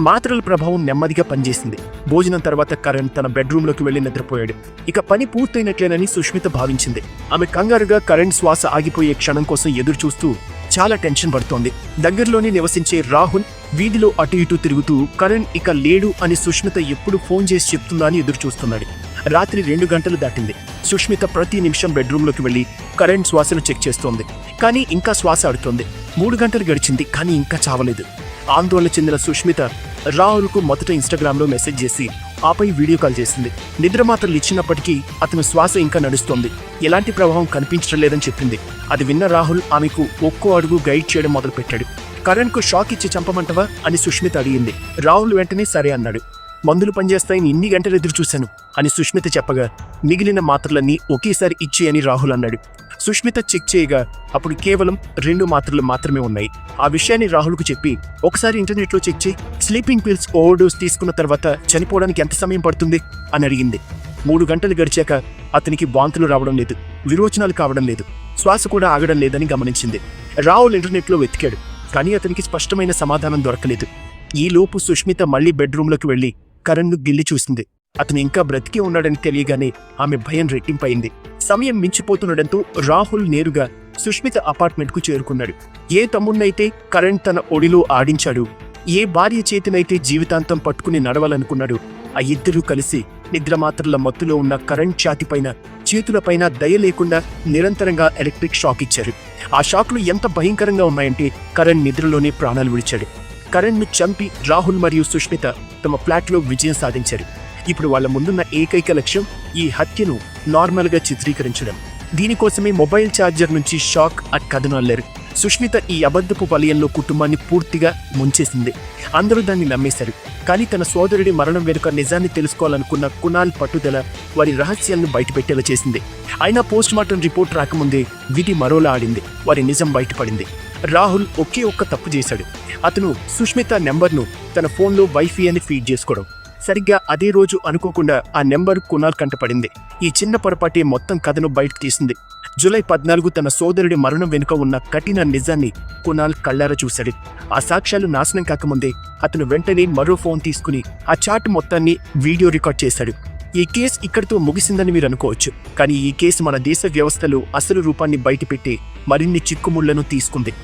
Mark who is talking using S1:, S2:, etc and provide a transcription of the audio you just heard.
S1: మాత్రల ప్రభావం నెమ్మదిగా పనిచేసింది. భోజనం తర్వాత కరణ్ తన బెడ్రూమ్లోకి వెళ్లి నిద్రపోయాడు. ఇక పని పూర్తయినట్లేనని సుష్మిత భావించింది. ఆమె కంగారుగా కరణ్ శ్వాస ఆగిపోయే క్షణం కోసం ఎదురు చూస్తూ చాలా టెన్షన్ పడుతోంది. దగ్గరలోనే నివసించే రాహుల్ వీధిలో అటు ఇటు తిరుగుతూ కరణ్ ఇక లేడు అని సుష్మిత ఎప్పుడు ఫోన్ చేసి చెప్తుందా అని ఎదురు చూస్తున్నాడు. రాత్రి 2 గంటలు దాటింది. సుష్మిత ప్రతి నిమిషం బెడ్రూమ్లోకి వెళ్లి కరణ్ శ్వాసను చెక్ చేస్తోంది. కానీ ఇంకా శ్వాస ఆడుతోంది. 3 గంటలు గడిచింది, కానీ ఇంకా చావలేదు. ఆందోళన చెందిన సుష్మిత రాహుల్కు మొదట ఇన్స్టాగ్రామ్లో మెసేజ్ చేసి ఆపై వీడియో కాల్ చేసింది. నిద్ర మాత్రలు ఇచ్చినప్పటికీ అతని శ్వాస ఇంకా నడుస్తోంది, ఎలాంటి ప్రభావం కనిపించడం లేదని చెప్పింది. అది విన్న రాహుల్ ఆమెకు ఒక్కో అడుగు గైడ్ చేయడం మొదలుపెట్టాడు. కరణ్కు షాక్ ఇచ్చి చంపమంటవా అని సుష్మిత అడిగింది. రాహుల్ వెంటనే సరే అన్నాడు. మందులు పనిచేస్తాయని ఇన్ని గంటలు ఎదురు చూశాను అని సుష్మిత చెప్పగా మిగిలిన మాత్రలన్నీ ఒకేసారి ఇచ్చి అని రాహుల్ అన్నాడు. సుష్మిత చెక్ చేయగా అప్పుడు కేవలం 2 మాత్రలు మాత్రమే ఉన్నాయి. ఆ విషయాన్ని రాహుల్కు చెప్పి ఒకసారి ఇంటర్నెట్లో చెక్ చేయి, స్లీపింగ్ పిల్స్ ఓవర్డోస్ తీసుకున్న తర్వాత చనిపోవడానికి ఎంత సమయం పడుతుంది అని అడిగింది. 3 గంటలు గడిచాక అతనికి వాంతులు రావడం లేదు, విరోచనాలు కావడం లేదు, శ్వాస కూడా ఆగడం లేదని గమనించింది. రాహుల్ ఇంటర్నెట్లో వెతికాడు, కానీ అతనికి స్పష్టమైన సమాధానం దొరకలేదు. ఈలోపు సుష్మిత మళ్లీ బెడ్రూమ్లోకి వెళ్లి కరణ్ను గిల్లి చూసింది. అతను ఇంకా బ్రతికి ఉన్నాడని తెలియగానే ఆమె భయం రెట్టింపైంది. సమయం మించిపోతుండటంతో రాహుల్ నేరుగా సుష్మిత అపార్ట్మెంట్కు చేరుకున్నాడు. ఏ తమ్ముణ్ణైతే కరణ్ తన ఒడిలో ఆడించాడు, ఏ భార్య చేతినైతే జీవితాంతం పట్టుకుని నడవాలనుకున్నాడు, ఆ ఇద్దరూ కలిసి నిద్రమాత్రల మత్తులో ఉన్న కరణ్ ఛాతిపైన చేతులపైన దయ లేకుండా నిరంతరంగా ఎలక్ట్రిక్ షాక్ ఇచ్చారు. ఆ షాక్లు ఎంత భయంకరంగా ఉన్నాయంటే కరణ్ నిద్రలోనే ప్రాణాలు విడిచాడు. కరణ్ను చంపి రాహుల్ మరియు సుష్మిత తమ ఫ్లాట్లో విజయం సాధించారు. ఇప్పుడు వాళ్ళ ముందున్న ఏకైక లక్ష్యం ఈ హత్యను నార్మల్గా చిత్రీకరించడం. దీనికోసమే మొబైల్ ఛార్జర్ నుంచి షాక్ కథను అల్లారు. సుష్మిత ఈ అబద్ధపు వలయంలో కుటుంబాన్ని పూర్తిగా ముంచేసింది. అందరూ దాన్ని నమ్మేశారు. కానీ తన సోదరుడి మరణం వెనుక నిజాన్ని తెలుసుకోవాలనుకున్న కునాల్ పట్టుదల వారి రహస్యాలను బయటపెట్టేలా చేసింది. అయినా పోస్ట్మార్టం రిపోర్ట్ రాకముందే విధి మరోలా ఆడింది. వారి నిజం బయటపడింది. రాహుల్ ఒకే ఒక్క తప్పు చేశాడు. అతను సుష్మిత నెంబర్ను తన ఫోన్లో వైఫై అని ఫీడ్ చేసుకోవడం. సరిగ్గా అదే రోజు అనుకోకుండా ఆ నెంబర్ కునాల్ కంటపడింది. ఈ చిన్న పొరపాటే మొత్తం కథను బయటకు తీసింది. జూలై 14 తన సోదరుడి మరణం వెనుక ఉన్న కఠిన నిజాన్ని కునాల్ కళ్ళారా చూశాడు. ఆ సాక్ష్యాలు నాశనం కాకముందే అతను వెంటనే మరో ఫోన్ తీసుకుని ఆ చాట్ మొత్తాన్ని వీడియో రికార్డ్ చేశాడు. ఈ కేసు ఇక్కడితో ముగిసిందని మీరు అనుకోవచ్చు, కానీ ఈ కేసు మన దేశ వ్యవస్థలో అసలు రూపాన్ని బయటపెట్టి మరిన్ని చిక్కుముళ్లను తీసుకుంది.